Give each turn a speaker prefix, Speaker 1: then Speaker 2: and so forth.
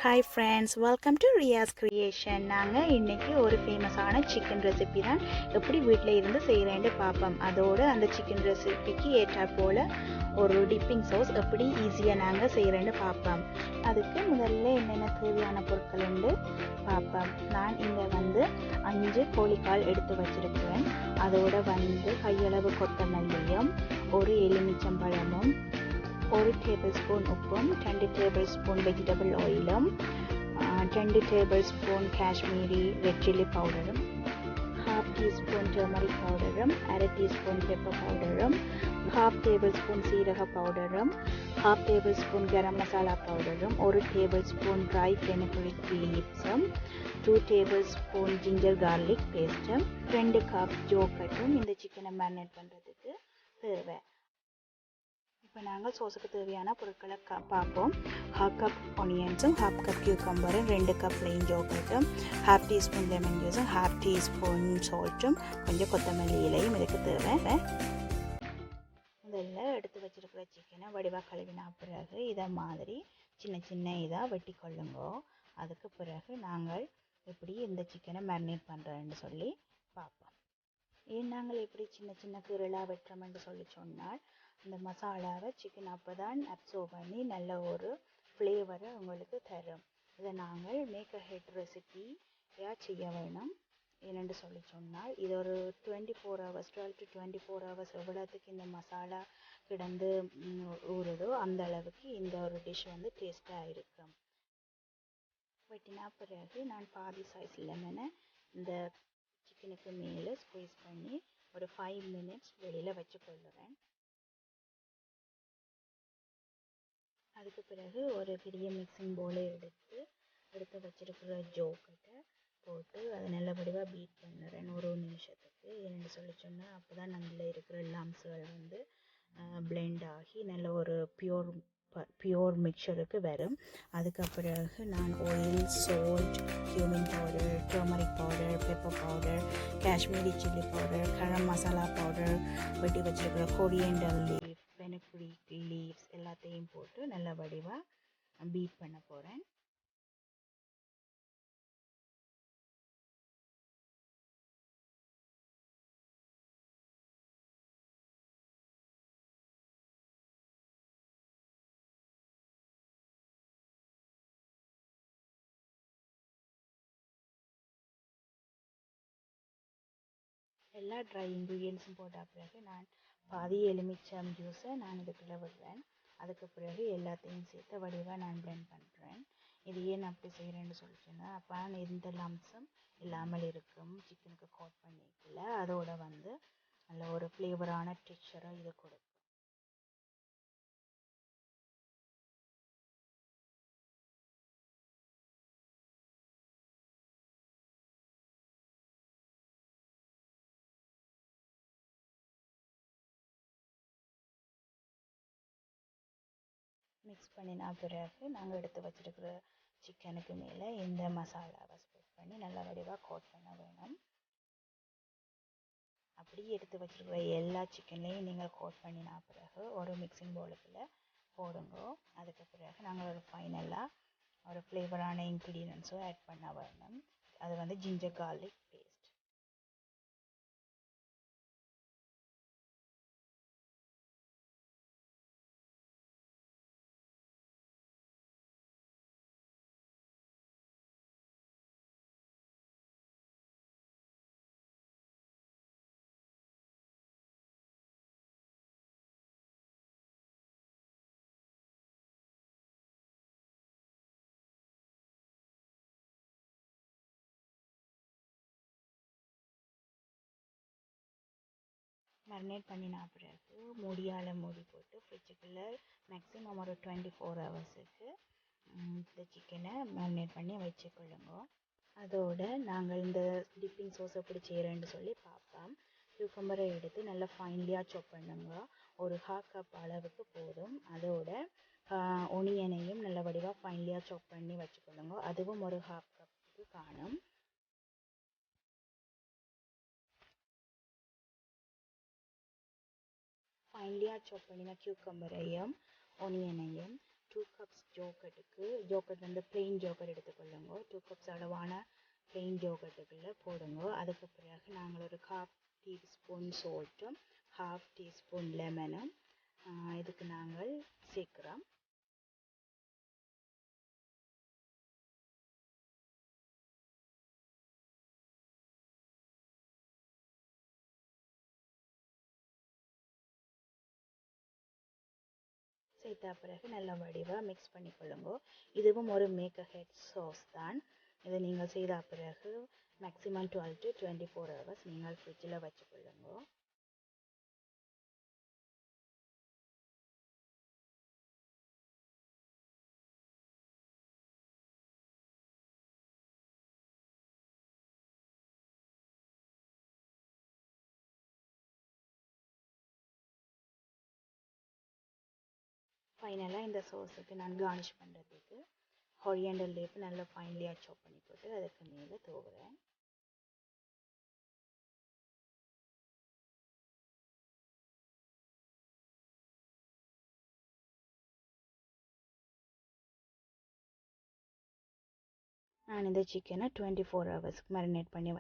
Speaker 1: Hi friends, welcome to Riya'z creation. நாங்கள் இன்றைக்கி ஒரு ஃபேமஸான சிக்கன் ரெசிபி தான் எப்படி வீட்டில் இருந்து செய்கிறேன்னு பார்ப்போம். அதோடு அந்த சிக்கன் ரெசிபிக்கு ஏற்றா போல் ஒரு டிப்பிங் சாஸ் எப்படி ஈஸியாக நாங்கள் செய்கிறேன்னு பார்ப்போம். அதுக்கு முதல்ல என்னென்ன தேவையான பொருட்கள் உண்டு பார்ப்போம். நான் இங்கே 5 கோழிக்கால் எடுத்து வச்சுருக்கிறேன். அதோடு கையளவு கொத்தமல்லியும் ஒரு எலுமிச்சம்பழமும் 1 tablespoon உப்பும் 2 tablespoon vegetable oilum 2 tablespoon Kashmiri red chili powderum half teaspoon turmeric powderum 1/2 teaspoon pepper powderum half tablespoon seeraga powderum half tablespoon garam masala powderum 1 tablespoon dry fenugreek leaves 2 tablespoon ginger garlic paste 2 cup yogurt இந்த சிக்கனை marinate பண்ணுறதுக்கு தேவை. இப்போ நாங்கள் சோஸுக்கு தேவையான பொருட்களை பார்ப்போம். 1/2 cup ஆனியன்ஸும் 1/2 கப் கியூக்கம்பரும் 2 கப் ப்ளைன் யோகர்ட்டும் 1/2 டீஸ்பூன் லெமன் ஜூஸும் 1/2 டீஸ்பூன் சால்ட்டும் கொஞ்சம் கொத்தமல்லி இலையும் இதுக்கு தேவை. முதல்ல எடுத்து வச்சுருக்கிற சிக்கனை வடிவாக கழுவினா பிறகு இதை மாதிரி சின்ன சின்ன இதாக வெட்டி கொள்ளுங்கோ. அதுக்கு பிறகு நாங்கள் எப்படி இந்த சிக்கனை மேரினேட் பண்ணுறேன்னு சொல்லி பார்ப்போம். ஏன் நாங்கள் எப்படி சின்ன சின்ன கீரலாக வெட்டுறோம்னு சொல்லி சொன்னால் இந்த மசாலாவை சிக்கன் அப்போ தான் அப்சர்வ் பண்ணி நல்ல ஒரு ஃப்ளேவரை உங்களுக்கு தரும். இதை நாங்கள் மேக் அ ஹெட் ரெசிபியாக செய்ய வேணும். என்னென்று சொல்லி சொன்னால் இது ஒரு 24 hours 12 to 24 hours எவ்வளோத்துக்கு இந்த மசாலா கிடந்து ஊறுதோ அந்த அளவுக்கு இந்த ஒரு டிஷ் டேஸ்ட்டாக இருக்கும். வெட்டினா பிறகு நான் பாதி சைஸ் லெமனை இந்த சிக்கனுக்கு மேலே ஸ்குவீஸ் பண்ணி ஒரு 5 minutes வெளியில் வச்சு கொள்ளுறேன். அதுக்கு பிறகு ஒரு பெரிய மிக்சிங் போலை எடுத்து வச்சிருக்கிற ஜோக்கட்டை போட்டு அதை நல்லபடியாக பீட் பண்ணுறேன் ஒரு நிமிஷத்துக்கு. என்னென்னு சொல்லி சொன்னால் அப்போ தான் அதில் இருக்கிற லம்ஸுகள் பிளெண்ட் ஆகி நல்ல ஒரு பியோர் மிக்சருக்கு வரும். அதுக்கு பிறகு நான் oil, salt, cumin powder, turmeric powder, pepper powder, Kashmiri chilli powder, garam masala powder, வெட்டி வச்சிருக்கிற கொரியாண்டர் லீஃப், fenugreek leaves எல்லாத்தையும் போட்டு நல்ல வடிவாக பீட் பண்ண போகிறேன். எல்லா ட்ரை இன்க்ரீடியன்ஸும் போட்ட பிறகு நான் பாதி எலுமிச்சம் ஜூஸை நான் இதுக்குள்ளே விடுறேன். அதுக்கு பிறகு எல்லாத்தையும் சேர்த்து வடிவாக நான் பிளெண்ட் பண்ணுறேன். இது ஏன் அப்படி செய்கிறேன்னு சொல்லிச்சுன்னா அப்போ எந்த லம்ஸும் இல்லாமல் இருக்கும். சிக்கனுக்கு கோட் பண்ணிக்கல அதோட நல்ல ஒரு ஃப்ளேவரான டெக்ஸ்சரும் இது கொடுக்கும். மிக்ஸ் பண்ணினா பிறகு நாங்கள் எடுத்து வச்சுருக்கிற சிக்கனுக்கு மேலே இந்த மசாலாவை ஸ்ப்ரெட் பண்ணி நல்லா வடிவாக கோட் பண்ண வேணும். அப்படியே எடுத்து வச்சுருக்கிற எல்லா சிக்கன்லேயும் நீங்கள் கோட் பண்ணினா பிறகு ஒரு மிக்சிங் பவுலுக்குள்ளே போடுங்க. அதுக்கு பிறகு நாங்கள் ஒரு ஃபைனலாக ஒரு ஃப்ளேவரான இன்க்ரீடியன்ஸும் ஆட் பண்ண வேணும். அது ஜிஞ்சர் கார்லிக் பேஸ்ட். மேரினேட் பண்ணினா பிறகு மூடி போட்டு ஃப்ரிட்ஜுக்குள்ளே மேக்ஸிமம் ஒரு 24 ஹவர்ஸுக்கு இந்த சிக்கனை மேரினேட் பண்ணி வச்சுக்கொள்ளுங்க. அதோடு நாங்கள் இந்த டிப்பிங் சோஸ் எப்படி செய்கிறேன்னு சொல்லி பார்ப்போம். கியூக்கம்பரை எடுத்து நல்லா ஃபைன்லியாக சாப் பண்ணுங்க. ஒரு 1/2 கப் அளவுக்கு போதும். அதோட ஒனியனையும் நல்ல வடிவாக ஃபைன்லியாக சாப் பண்ணி வச்சுக்கொள்ளுங்க. அதுவும் ஒரு 1/2 கப்புக்கு காணும். ஃபைன்லியாக சாப் பண்ணின கியூக்கம்பரையும் ஒனியனையும் 2 கப்ஸ் யோகர்ட் வந்து plain யோகர்ட் எடுத்துக்கொள்ளுங்க. 2 கப்ஸ் அளவான plain யோகர்ட்டுக்குள்ளே போடுங்க. அதுக்கு பிறகு நாங்கள் ஒரு 1/2 டீஸ்பூன் சோல்ட்டும் 1/2 டீஸ்பூன் லெமனும் இதுக்கு நாங்கள் சேர்க்குறோம். சேர்த்த பிறகு நல்லா வடிவாக மிக்ஸ் பண்ணிக்கொள்ளுங்க. இதுவும் ஒரு மேக் ஹெட் சாஸ் தான். இதை நீங்கள் செய்த பிறகு மேக்ஸிமம் 12 to 24 hours நீங்கள் ஃப்ரிட்ஜில் வச்சுக்கொள்ளுங்க. ஃபைனலாக இந்த சோஸுக்கு நான் கார்னிஷ் பண்ணுறதுக்கு கொரியாண்டர் லீஃப் நல்லா ஃபைன்லியாக சாப் பண்ணி போட்டு அதுக்கு மேலே தூவுறேன். நான் இந்த சிக்கனை 24 ஹவர்ஸ்க்கு மேரினேட் பண்ணி